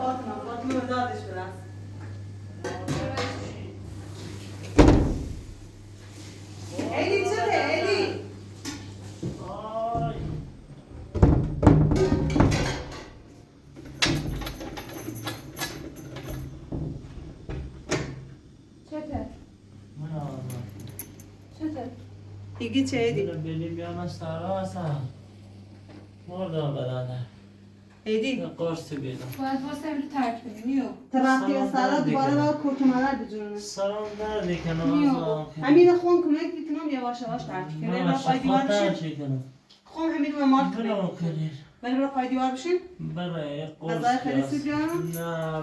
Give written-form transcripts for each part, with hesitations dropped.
فاطمه دادش برست. ایدی چته ایدی؟ چته؟ چته؟ دیگه چه ایدی؟ بلی بیام سارا هستم مردم بدنه ایدی؟ قرص بیدم باید واسه امرو ترک بدیم نیو تا رفتی از سارا دوباره باید کوتومالر بجورنه. سرم دردی کنم نیو. همین خون کمک بیتونم یواش یواش ترک کنه. برای پای دیوار بشین. خون همین رو مارک کنه. برای پای دیوار بشین. برای قرص غذای خیلی سوی بیارم؟ نه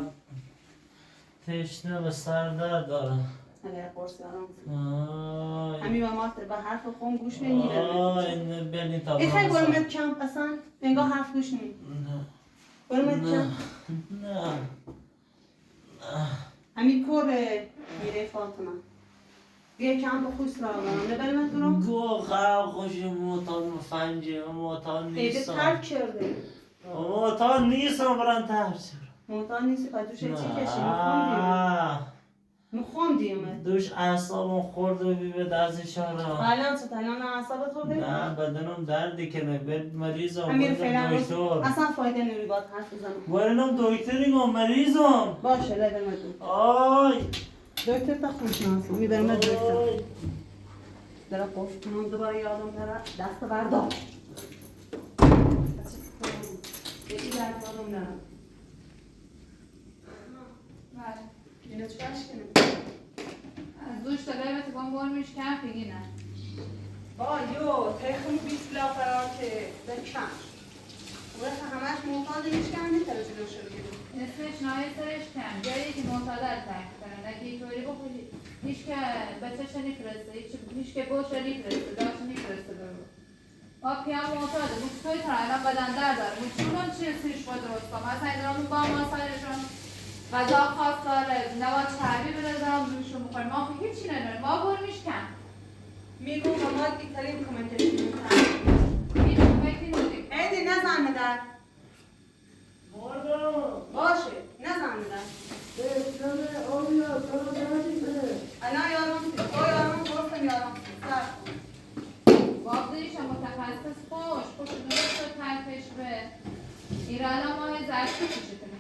تشنه به سر درد دارم. نه قرص بیارم. همین و مارک به حرف خون گوش بدین. اینه بلی تا ای خیلی برمت کم اصلا انگاه حرف گوش نید. نه برمت کم. نه همین کوره میره فاطمه. بیا کم به خوش را برم. نبرمت برم؟ گو خراب خوشی موتان مفنجه موتان نیستم. ایده ترک کرده. موتان نیستم برم ترس. موتان نیستی که دوشه چی کشی؟ میخوندیم. دوش اعصابم خورد و بی به دست شارا. الان چطور؟ الان اعصابت خورده؟ نه بدنم دردی کنه بد مریضم. همین فعلا دکتر. اصلا فایده نمی باید حرف بزنم. برنم دکتری گم مریضم. باشه لبرم دکتر. آی دکتر تا خوشناسم. میبرم دکتر. در قفل کنم دوباره یادم داره دست بردار. یکی درد یادم داره. بله. اینو چکارش کنم؟ از دوش تا قیمت بام برمیش کم بگی نه یو تیخم بیست لا فرار که بکن وقت همش معتادش کم نمیتره جلوش رو بگیرم اسمش نایه سرش کم جایی که معتادر ترک کنن اگه اینطوری بخوری هیچ که بچه‌ش نمیفرسته هیچ که بوش نمیفرسته داشت نمیفرسته برو آب که هم معتاده توی تر الان بدن در داره چونان چیه سیرش باید درست کنم مثلا ایدرامون با ما سایرشون غذا خاص داره نواد چربی برزم روشون بخوریم ما خب هیچی نداریم ما برمیش کم میگم ما بیترین کمکش میکنم هیچ کمکی نداریم ایدی نزن مدر مردم. باشه نزن مدر بسیاره آبیا تو دردی کنه. الان یارم گفتم یارم سر واقعیش هم متخصص خوش نوشت و ترکش به ایران هم ماه زرشی کشه کنه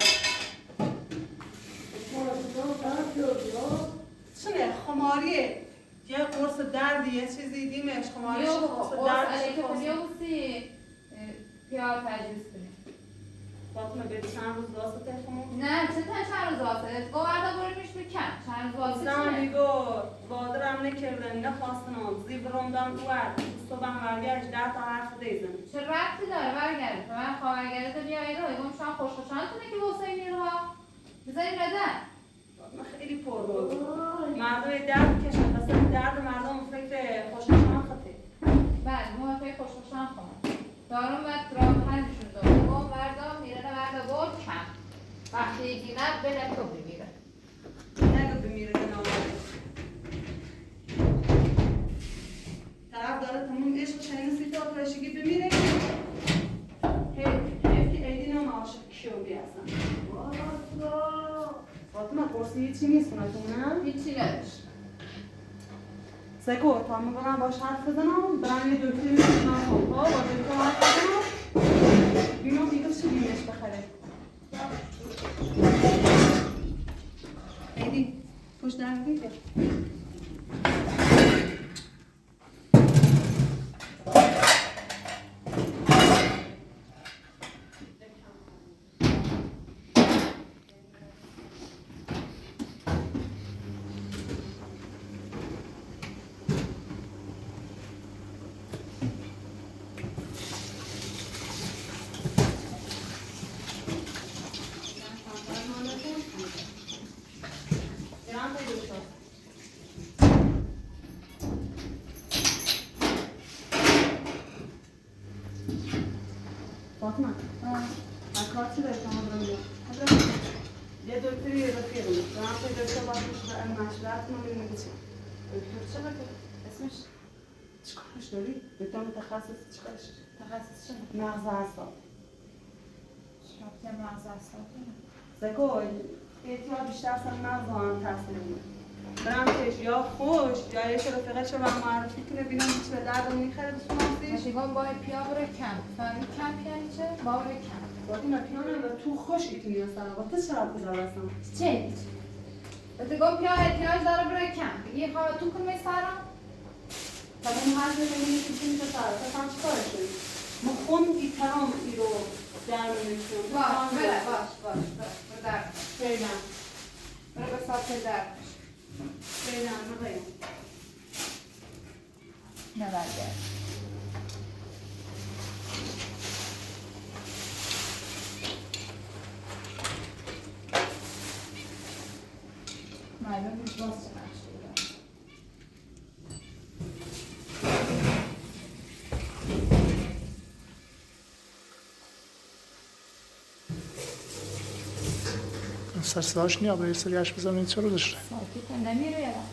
چونه خماریه یه قرص دردی یه چیزی دیمش خماریش قرص دردی بسی پیار تجویز کنیم فاطمه به چند روز واسه تلفن نه چند روز واسه گواردا برمیش بکن چند روز واسه زن بیگو بادرم نکردن نخواستنم زیبرم دان اوار صبح برگشت 10 تا حرف دیزن چه ربطی داره برگرد به من خواهرگرد بیا ایرو اگم شما خوشخوشانتونه که واسه این ایروها بذاری ردن خیلی پر بود مردم درد کشن بس درد مردم فکر خوشخوشان خطه بله ما فکر خوشخوشان خواهم دارم باید راحتر نشون دارم با مردم میره مرد بود کم وقتی گیره بله تو بگیره نگه بمیره نامده طرف داره تمام عشق شنیسی تا پرشگی بمیره حیف که ایدی نام عاشق کیو بیازم فاطمه قرصی چی نیست خونتون نه؟ هیچی نداشت سکو تا میگم باش حرف بزنم برم یه دکتری بزنم با دکتر حرف بزنم بینم دیگه چی بیمش بخره ایدی پشت در بگیر فاطمه کارتی داره شما برم یه دکتری رفیقم دارم که دکتر باید مشورت کنم ببینم چی دکتر چه دکتر اسمش چیکارش داری دکتر متخصص چیکارش تخصص چه؟ مغز اعصاب شرطی مغز اعصاب زکو اعتیاد بیشتر سر مغز هم تاثیر میده. برم پیش یا خوش یا یه رفیقش رو معرفی کنه ببینم چی به درد میخوره بسونم دیگه باید پیا بره کم. فهمی کم یعنی چه؟ با بره کم. باید این پیانو رو تو خوش ایتونی هستن با تو چرا بذار هستم چه؟ دیگه پیا احتیاج داره بره کم. یه خواه تو کنه سرم؟ تا من هر جایی میگه که چی میشه سر تا هم چیکار شدی ما خون ایترام ای رو در میشیم باش بره باش بره در فعلا بره به ساعت در فعلا بگیم نبرده معلوم نیست باز چه نقشی دارم سرسداش نیا به سریعش بزنید چرا داشته ساکت نمیره یادم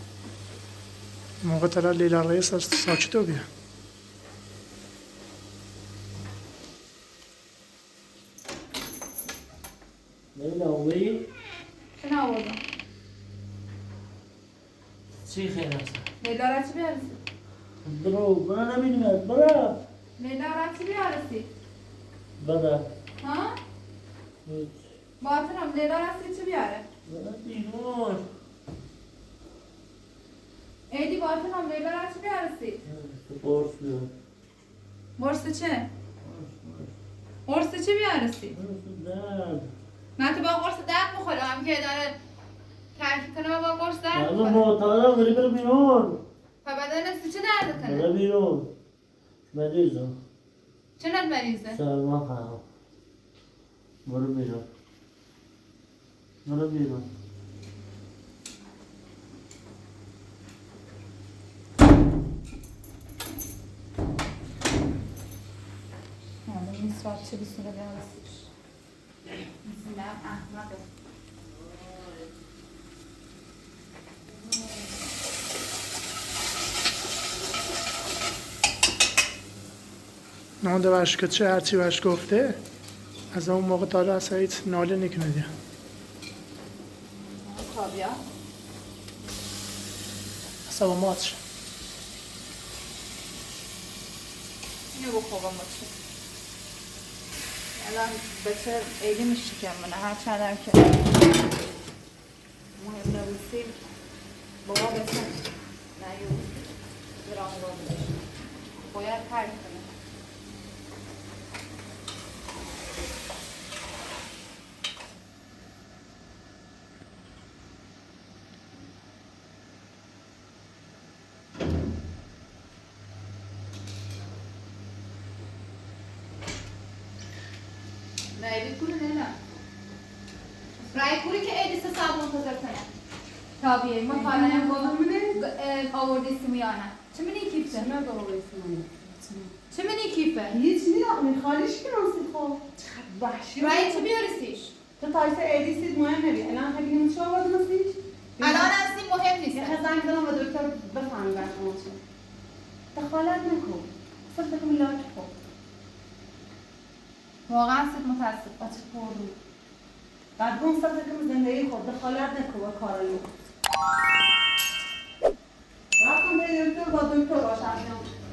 موقع ترا لیلا رئیس ساکتو بیا لیلا اوی چه نبودم؟ چی خیر هستن؟ لیلا را چی بیارسی؟ برو برو نمیدونم برو لیلا را چی بیارسی؟ برو ها؟ باطنم لیلا را چی بیاره؟ برو بیرون ایدی باطنم لیلا را چی بیارسی؟ قرص بیار برس چه؟ قرص چی بیارسی؟ قرص درد نه تو با قرص درد بخوره هم که داره ترکیب کنه با قرص درد الان بخوره معتادم بری برو بیرون و بدن چه درد کنه؟ برو بیرون مریضم چه ند مریضه؟ سرما خواهم برو بیرون برو بیرون این ساعت چه بسونه بیارسیش؟ بسونه احمقه نمونده برش که چه هرچی برش گفته از اون موقع تا حالا اصلا هیچ ناله نکنه دیا خوابیا اصلا مات شد اینو بخوابم باشه الان بچه ایدی میشکم منه هر چندر که مهم نبوسیم بابا بسن نیو برام با بشه باید ترک کنه رای کوری نه رای کوری که ایدی سه ساعت منتظر کنه تا بیایی ما کارانم آوردی سمیانه چه منی کیفته؟ چه نگاه چه منی کیفه؟ هیچ نیدم خالیش کنم خب وحشی رای چه بیارسیش؟ تو تایسه ایدیسید مهم نبید الان خیلی چه آوردم ازیش الان از این مهم نیست یه زنگ زدم به دکتر بفهمی بر شما چه دخالت نکن صرف بکن لاک خب واقعا سید متاسف بچه پرو بعد گم صرف بکن زندگی خود دخالت نکن با کارایی رفتم به دکتر با دکتر باشم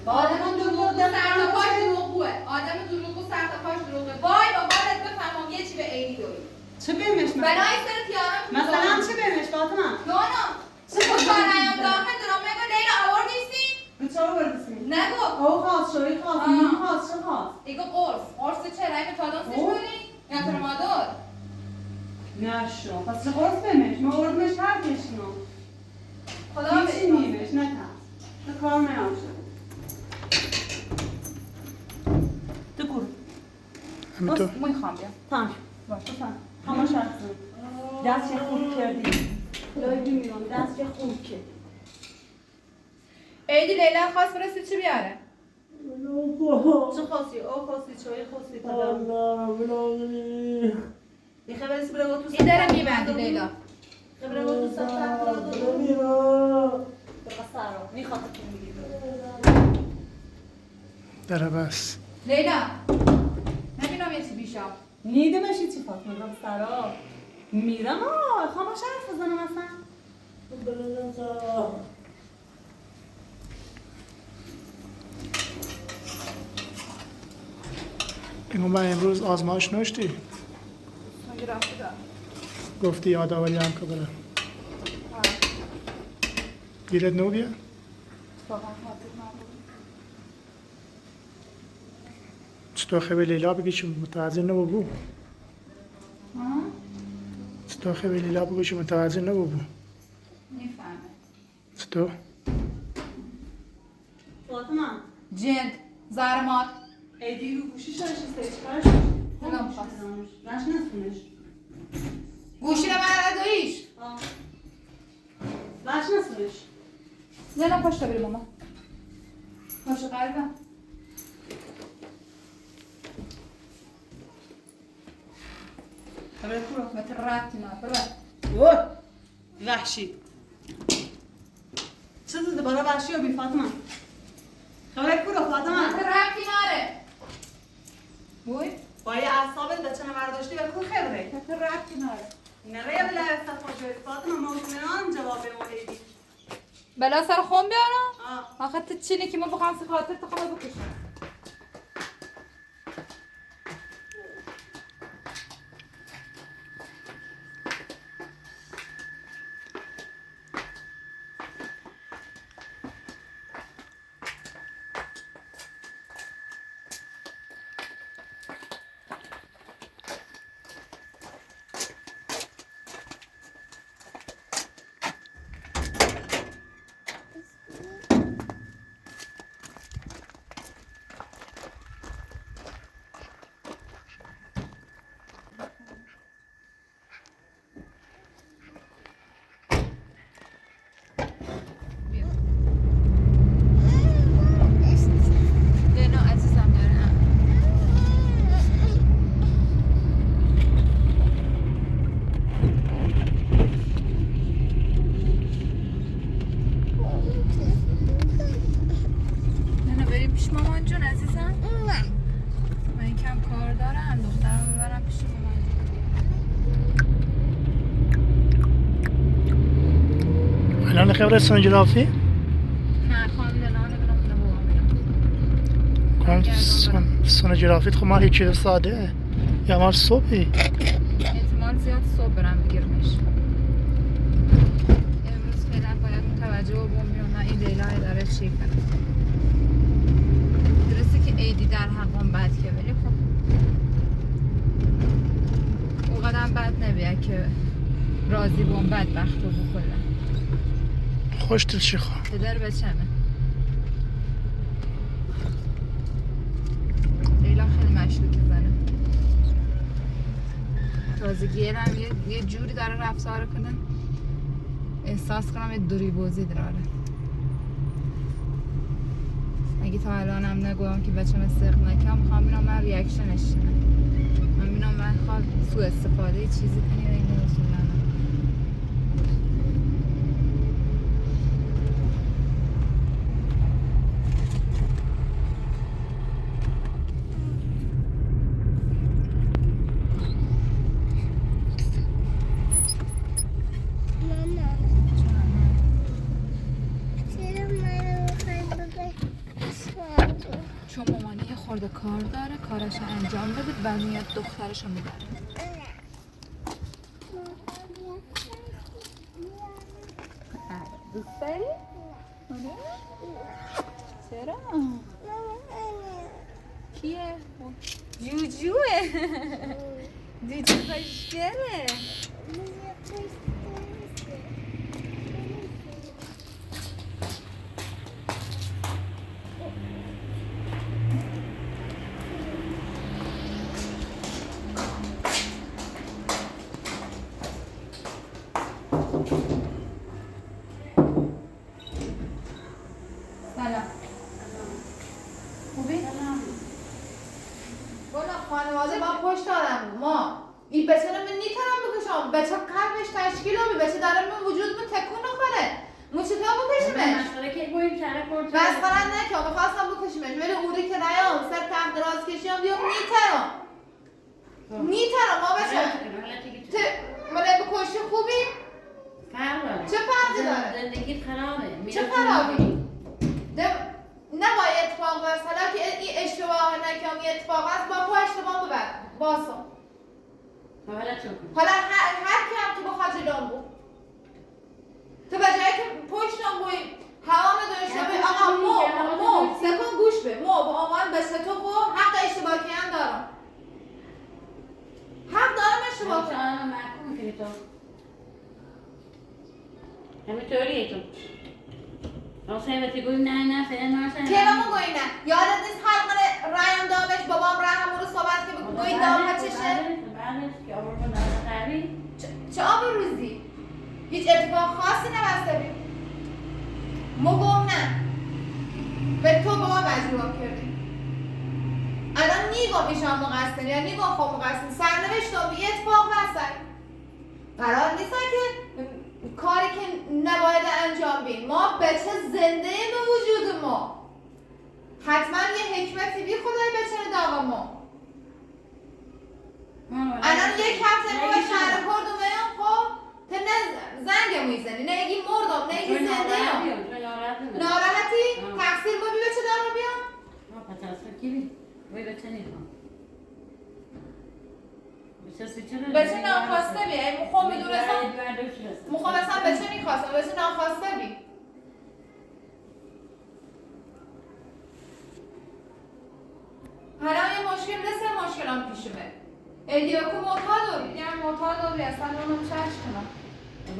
آدم دروغگو سر تا پاش دروغگوه آدم دروغگو سر تا پاش دروغه وای با بالت بفهمم یه چی به ایدی دوری چه بیمش بنای سر تیارم مثلا چه بیمش فاطمه دانا چه خوشحال نیام داخل دارم نگو لیلا آوردیسی به چه آوردیسی نگو او خواست شوی خواست نیم خواست چه خواست دیگه قرص چه رای به تادان سش کنی؟ یا ترمادول نشو پس چه قرص بیمش ما آوردمش هر کشنو خدا هیچی نیمش نترس تو کار نیام شد دکور همین تو میخوام بیا تمام باش بفهم همه شخصی دست چه خوب کردی لای بیمیرون دست چه خوب کرد ایدی لیلا خواست برسه چی بیاره؟ چه خواستی؟ او خواستی چوی خواستی تا دارم الله بلاغی یه خبری سبره گو تو این داره میبندی لیلا خبره گو تو سفت برو دارم بیرون برقصه رو میخواد که میگی داره بس لیلا نبینم یه چی بیشا نیده باشی چی فاطمه برقصه رو میرم خاموش حرف بزنم اصلا. اینو من امروز آزمایش نوشتی مگه رفته دارم گفتی یادآوری هم که برم گیرت نو بیا واقعا خاطر نبود. چطور خیلی لیلا بگی چون متوجه نبود چطور خیلی لیلا بگی چون متوجه نبود میفهمه چطور فاطمه جند زرمات ایدی رو گوشی شاشه سیچکارش نگم خواست نشناسونش گوشی رو من نداییش نشناسونش زنم پاشتا بریم ماما پاشتا قلبم خبر کورو مثل ربطی نداره اوه وحشی چه زده بالا وحشی و بی فاطمه خبر کورو فاطمه مثل ربطی ناره بوی با یه اعصابت بچه برداشتی و کو خبره مثل ربطی ناره نره بلا استفا جوید فاطمه موضوعان جواب مولیدی بلا سر خون بیارم آه آخه تو چینی که ما بخوام سی خاطر تو خواهد بکشم لینا عزیزم داره لینا بریم پیش مامان جون عزیزم من کم کار دارم دخترم ببرم پیش مامان جون الان خبر سنجرافی نه خانم لینا نمیدونم بابا میرم سونوگرافیت خب مال چیز ساده یا مال صبحی احتمال زیاد صبح برم بگیرمش امروز فعلا باید متوجه بابام بیام من این لیلا اداره چی کنم درسته که عیدی در حقم بد که ولی خب او قدم بد نبیه که راضی بام بدبخت رو بکنم خوش دل چی خواه پدر بچمه لیلا خیلی مشروطه زنه تازگی هم یه جوری داره رفتار کنه احساس کنم یه دوری بازی داره اگه تا الان هم نگویم که بچه مستق نکم میخوام بینم من ریاکشنش چینه من بینم من خواه سو استفاده چیزی کنی و این موضوع چون مامانی یه خورده کار داره کارش انجام بده بعد میاد دخترشو میبره دوست داری؟ چرا؟ کیه؟ جوجوه جوجو خوشگله سلام خوبی؟ بلا خانواده ما پشت آدم ما این بچه رو من نیترم بکشم بچه قلبش تشکیل هم بچه داره من وجود من تکون نخوره ما چطور بکشمش؟ بس فرند نکن بخواستم بکشمش ولی اوری که نیام سر تحت دراز کشیم بیام نیترم ما بچه من حالا هر کی هم که بخواد جلوم بود تو به جایی که پشتم بوی هوا داشته بوی آقا مو سکن گوش به مو با آمان به ستو خو حق اشتباه کردن دارم حق دارم اشتباه کنم همینطوریه تو آسایبتی گوی نه فعلا که بمون گوی نه یادت نیست حلق رایم دامش بابام رحم رو صحبت که بگو گوی دام چشه بعدش که آورد با نازه قوی چه آب روزی هیچ اتفاق خاصی نبسته بیم مگم نه به تو بابا مجبورم کردی الان نیگم ایشان مقصر یا نیگم خب مقصر سرنوشتم یه اتفاق بسته قرار نیست که کاری که نباید انجام بیم ما بچه زنده به وجود ما حتما یه حکمتی بی خدای بچه داغ ما الان یک هفته ما به شهر کردم بیام خب تو نه زنگ میزنی نه اگه مردم نه اگه زنده ام ناراحتی؟ تقصیر با بی بچه دارم بیام؟ پس اصلا کی بی؟ باید بچه نیخوام بچه ناخواسته بی مخوام میدونستم مخوام اصلا بچه میخواستم بچه ناخواسته بی حالا یه مشکل مثل مشکلام پیشمه الدیاکو معتاد داری یعنی معتاد داری اصلا اونم چشم کنم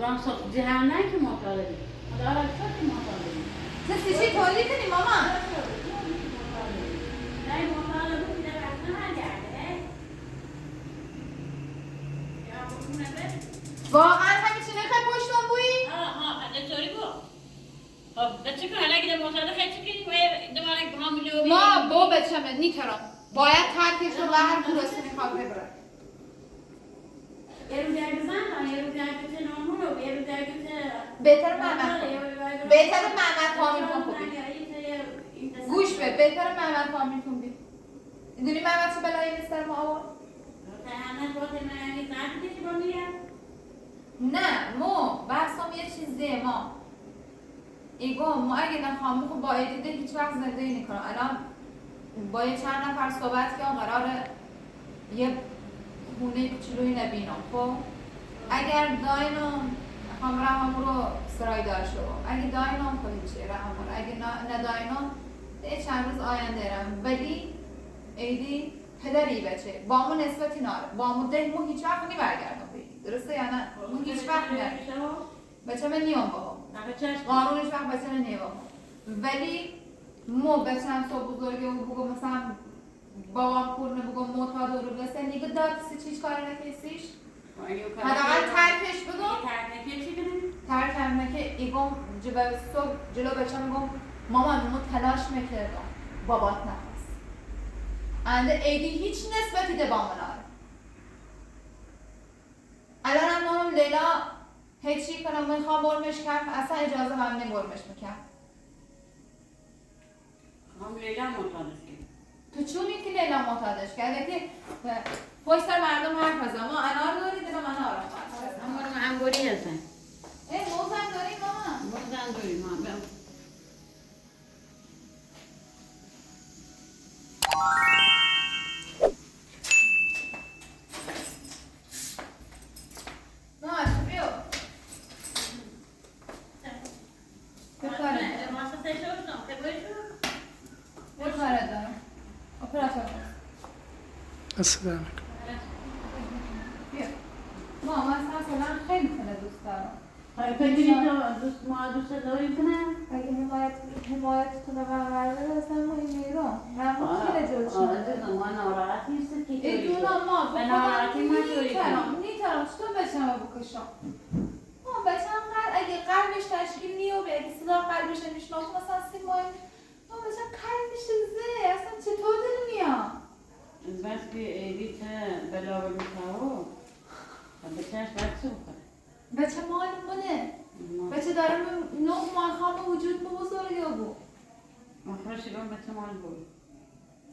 رام سخت جهنم که معتاد بی خدا را چه که معتاد بی تو سیچی تولی کنی ماما نه معتاد بود که در اصلا من گرده یا بکنه بره واقعا همیشه نخواه پشتم بویی؟ طوری بود خب بچه که حالا اگه معتاد خیلی کنیم دوباره با هم میلو ما با بچه نیترم باید ترکش رو به هر گروستی میخواد ببرن یه رو درگ زن یه رو درگ چه نامون رو یه رو درگ چه بهتر محمد فامیل کن خوبی گوش به بهتر محمد فامیل کن بی میدونی محمد چه بلایی نیست در ما آورد؟ نه مو بحثم یه چیزیه ما ایگو ما اگه نخوام خب با ایدیده هیچ وقت زندگی نکنم الان با یه چند نفر صحبت که قراره یه خونه کوچولویی نبینم خب اگر داینم همراهم رو سرای دار شو اگه داینم خب هیچی رحم رو اگه نداینم یه چند روز آینده رم ولی ایدی پدری بچه با مو نسبتی ناره با مو ده مو هیچ وقت نی برگردم بگی درسته یا نه؟ مو هیچ وقت نره بچه من نیام با هم قانونش وقت بچه من نیام با هم ولی مو بچه هم صبح بزرگه و بگو مثلا بابام پول نبگم معتاد رو بسته نیگه داد سی چیز کاری نکسیش حداقل ترکش بگم ترکم نکه ایگم جلو بچه میگم مامان مو تلاش میکردم بابات نخواست انده ایدی هیچ نسبتی ده با مناره الان هم مامان لیلا هیچی کنم میخوام برمش کرد اصلا اجازه هم نبرمش میکرد هم لیلا معتادش کرد تو چونی که لیلا معتادش کرده که پشت سر مردم حرف بزن ما انار داری دیدم انار رو خواهد هم انگوری هستن موزن داری ماما؟ موزن داری ماما ماما چه بیو؟ بکاره دارم اپراتور دست در نکن. بیا ماما اصلا خیلی دوست دارم ببینید ما دوست داریم کنه اگه حمایت کنه برقراره اصلا ما این میرم همون خیلی جلو چیده ما ناراحت نیست که ایدونا ما به ناراحتی ما جوری نیترم چطور بچم رو بکشم ما بچم اگه قلبش تشکیل نیوبه اگه صدا قلبش میشناسم مثلا 3 ماه ما بچم قلبش زه اصلا چطور دل میام بس که ایدی چه بلا بگیتاو بچهش باید سو کنه بچه معلوم بونه بچه داره 9 ماه خواه وجود ما بزرگه بود مخرشی رو بچه مال بود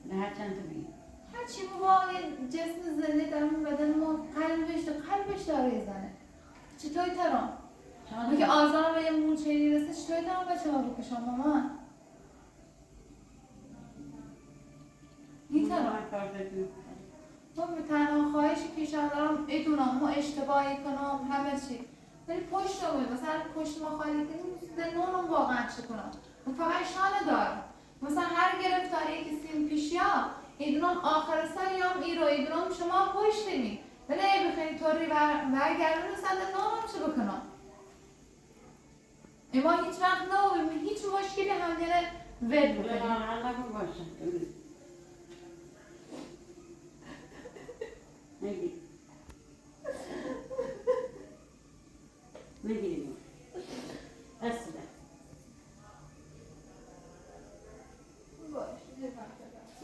نه هر چند تا بگیم هرچی ما با جسم زنده دارم بدن ما قلبش داره زنه چطوری ترام؟ که آزارم به یه مونچهی رسه چطوری ترام بچه ها بکشم مامان؟ نیترام ما به تنها خواهشی پیشم دارم ایدونم ما اشتباهی کنم همه چی ولی پشت رو مثلا پشت ما خالی کنیم نونم واقعا چی کنم من فقط شانه دارم مثلا هر گرفتاری کسی پیشی ها ایدونم آخر سال یا ای رو ایدونم شما پشتینی ولی ای بخیری طوری برگردون مثلا نونم چی بکنم اما هیچ وقت نبودیم هیچ مشکلی هم دیره ود بکنیم حالا باشه نگی نگیریم اصلا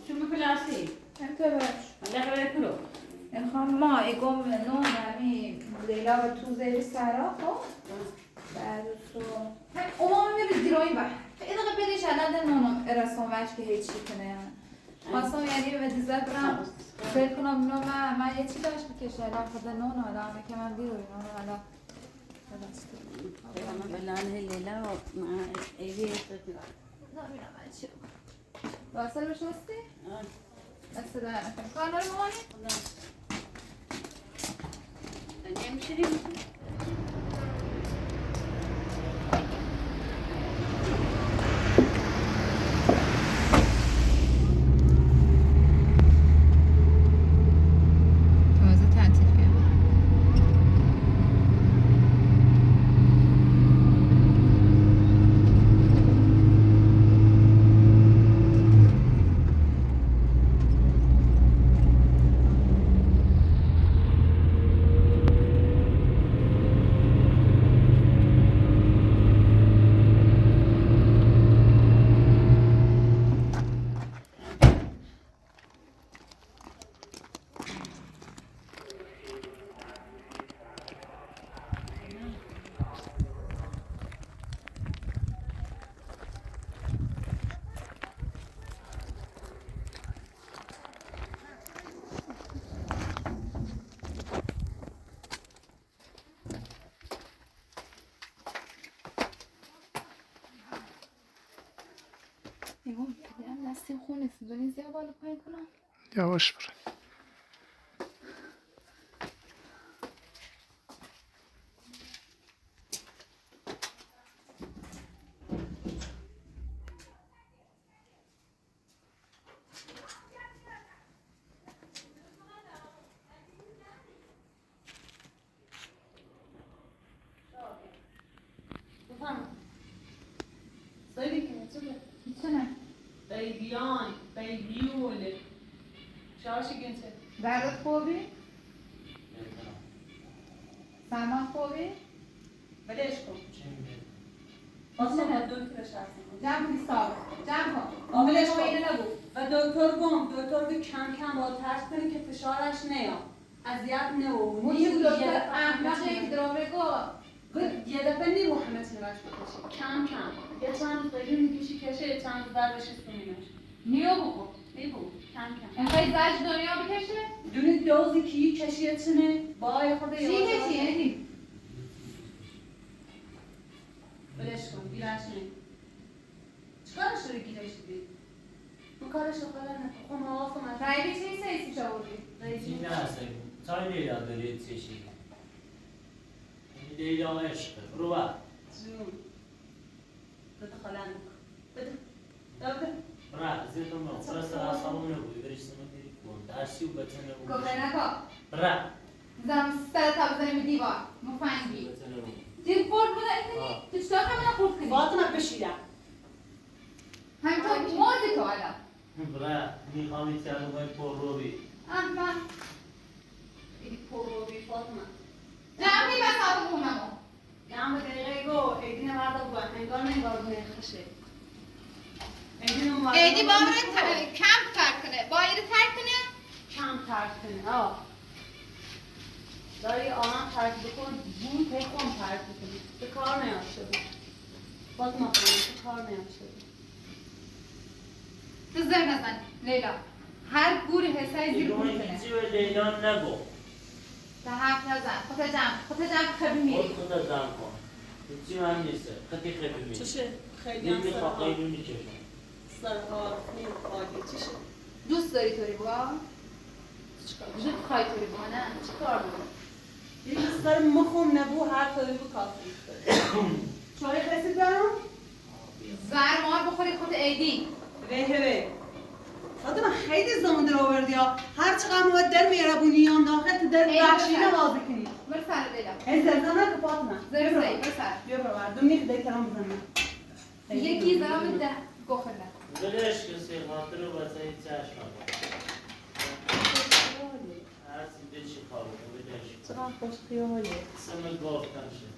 شو می‌پلاسی؟ انتبهش حالا برای کلو میخوام ما ایگم نون همی لیلا و تو زیر سرا خب بعد تو هم اوما میره زیرایی بر ایده قبلش علد نونم ارسان وش که هیچی کنه خواستم یعنی به دیزه برم فکر کنم من یه چی داشت بکشه الان خود نون حالا همه که من بیرو اینا حالا انا بلانه لیلا و مع ایوی استفی نمیدونم من چی رو واصل بشستی؟ دست در نکنی کار داری مامانی؟ نمیشیریم تازه تعطیل میاد ایمان پدرم دستیم خون نیست دونی زیاد بالا پایین کنم یواش برو. بیان بیول شارش گنته دردت خوبی؟ سلمان خوبی؟ بدش کن اصلا با دکتر شرط جمع کنی سال جمع کن آملش کن اینه نبود و دکتر کم کم با ترس کنی که فشارش نیاد اذیت نو مونی دکتر احمقی که درامه گو یه دفعه نیرو همه تنوش بکشی کم کم یه چند روز بگیر میکشی کشه یه چند روز بر بشه سونیمش نیو بخور نیبو کم کم انخوای زج دنیا بکشه؟ دونی دوزی کی کشی تنه با خود چی هستی یعنی؟ بلش کن گیرش نی چکارش رو گیرش دید؟ اون کارش رو خواهد نکن خون حواف اومد رایبی چی سیسی چاوردی؟ چی هست؟ تا لیلا داری چشی لیلا عشقه برو بر جون بده خاله نکن بده بده برا زیتون برو فرست اصابون نبودی بریش سمتی کن درسی و بطن نبودی گفه نکن برا زم سر تا بزنیم به دیوار مفنگی بطن نبودی دیر خورد بوده اینی؟ تو چطور همین خورد کنی؟ فاطمه بشیدم همینطور موردی تو حالا برا میخوامی تیارو باید پر رو بی احمد ایدی پر رو بی فاطمه جمعی بس آب مونمو یام دقیقه گو ایدی نمارده با انگار نگار نخشه ایدی باورت کم ترک کنه باید ترک کنه کم ترک کنه داری آهن ترک بکن بود پیکن ترک بکنی به کار نیاد شده فاطمه به کار نیاد شده تو زر نزن لیلا هر گوری حسای زیر دیگه گوری اون کنه هیچی به لیلا نگو به حرف نزن خود جمع خبی میری خود زن کن هیچی من نیسته خطی خیلی میری چشه؟ خیلی هم نمیخواه سرها خیلی میکشم سرها نمیخواهی چشه؟ دوست داری توری با؟ وجود خایتوری بانه چیکار دارم؟ یک سر مخم نبو هر طوری بو کافی. چای رسید برام؟ زرمار بخوری خود ایدی وی فاطمه خیلی زمان در آوردی ها هر چقدر مواد در میاره بونیان داخل تو در بخشی نوازی کنی بر سر دیدم این زرزانه که فاطمه زرزایی بر سر بیا برو مردم نیخ دیگه کرام بزنم یکی زرم ده گخنه ولش کسی خاطر رو بسایی چشم هر سیده چی خوابه ولش چقدر خوش خیالی سمت گفتم شد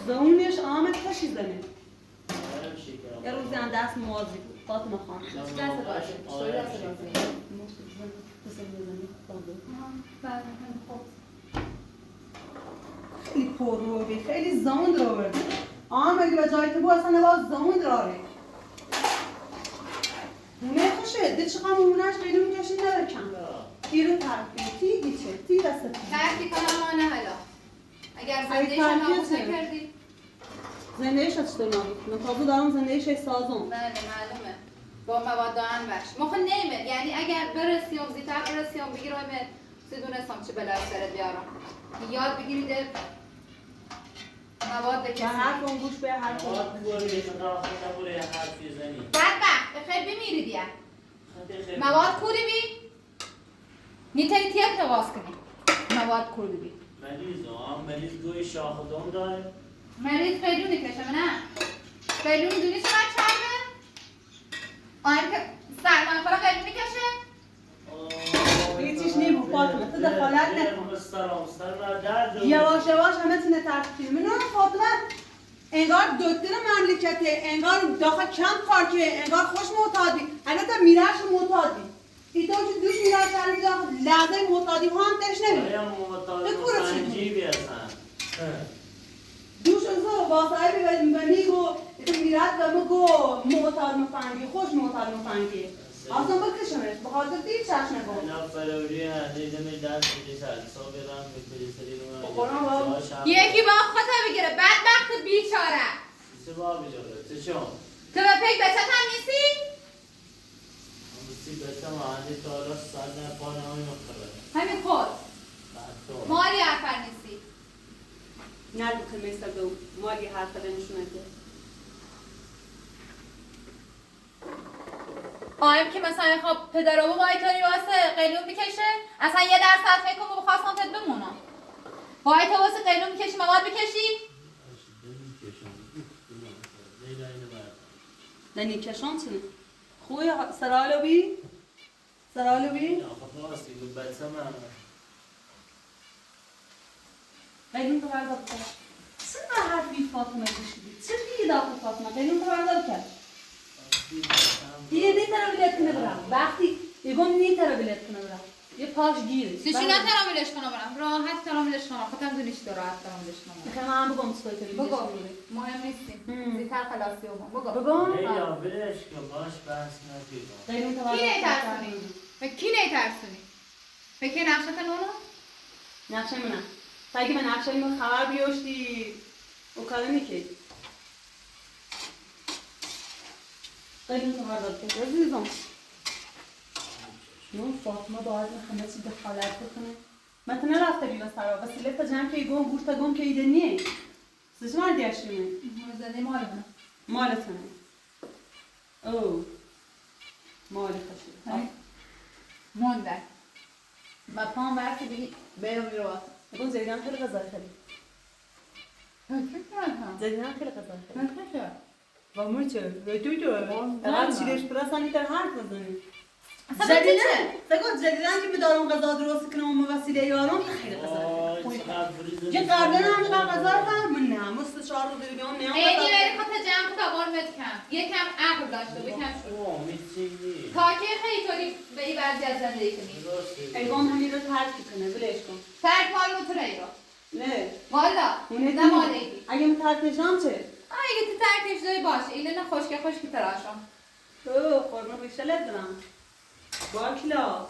زونش آمد کشی زنه آره شکرم یه روزی هم دست موازی بود فاطمه خان دست باشه شوی دست باشه خیلی پر رو بی خیلی زمان در آورده اگه به جای تو بو اصلا نواز زمان در آره مونه خوشه ده چقدر مونهش خیلی میکشی نرکن تیرو ترکی تی چه تی دست ترکی کنم آنه حالا اگر زندگیش هم نابود نکردی زندگیش از چطور نابود من تازه دارم زندگیش سازم بله معلومه با مواد دهن بخش مخه نیمه یعنی اگر برسیم زیتر برسیم بگیرم سیدونستم چه بلای سرت بیارم یاد بگیرید مواد به کسی هر کن گوش به هر کن آقا بوری شما خودم یه حرفی زنی بدبخت بخیر بمیرید یه مواد کوری بی نیتری تیک نواز کنی مواد کوری بی مریض گوی شاخدان داره مریض قیلونی کشم نه قیلون دونی چقدر چربه؟ آیم که سرمان خورا قیلونی کشه؟ هیچیش نیمو فاطمه تو دخالت نکن یواش یواش همه تینه ترتیب منو فاطمه انگار دکتر مملکته انگار داخل کم کار که انگار خوش معتادی البته میرش معتادی ایتا که دوش میرش داری داخل لحظه معتادی ها هم درش نمید دوش ازو واسه میگو ایتا میرش دامه گو معتاد مفنگی خوش معتاد مفنگی اصلا بکشمش بخاطر دیر چشم نگو یکی با خطا بگیره بدبخت بیچاره تو به پیک بچه هم نیستی؟ همین خود مالی حرفر نیستی نرگو که میسته دو مالی حرف نشونه که آیم که مثلا خب پدر و بابا ایتاری واسه قیلون بکشه اصلا یه درصد فکر کن بخواستم تد بمونم با ایتا واسه قیلون بکشی مواد بکشی دنی کشان چنه خوی سرالو بی سرالو بی قیلون تو بردار کرد چه حرفی فاطمه کشیدی چه دیگه داخل فاطمه قیلون تو بردار کرد دیگه نیتره بلیت کنه برم وقتی یکم نیتره بلیت کنه برم یه پاش گیره چی نه تراملش کنم برم راحت تراملش کنم خودم دونیش داره راحت تراملش کنم میخوام من بگم چطور کنی بگو مهم نیستیم زیتر خلاصی بگو بگم قیلون تو بردار کی نیترسونی؟ به کی نیترسونی؟ فکر نقشت نونو؟ نقشه منم تا اگه من نقشه من خبر بیاشتی او کاره میکرد قیلون تو بردار کرد عزیزم نون فاطمه باید همه چی دخالت بکنه من تو نرفته بیوه سرا وسیله تا جمع که گم گوشت گم که ایده نیه سوچ مردی اشتونه زنده مالونه مالتونه او مال خشید مونده و پام برسی بگی بیرون بیرون بگم زیدان خیلی غذای خیلی زیدان خیلی غذای خیلی و مرچه و تو فقط چیلش پرستانی تر حرف بزنی جدیدن که بدارم غذا درست کنم و وسیله یارم خیلی غذا یه قبلا هم چقدر غذا رو من نه مثل 4 روز دیگه هم نه ایدی بری خود جمع تا قرمت کم یکم عقل داشته بکم شد تا که خیلی طوری به این وضعیت زندگی کنی ایگام همین رو ترک کنه بلش کن ترک مال موتور ای رو نه والا نه مال ایدی اگه من ترکشم چه؟ اگه تو ترکش داری باشه اینه نه خشک تراشم اوه قرمه بیشتر دارم با کلا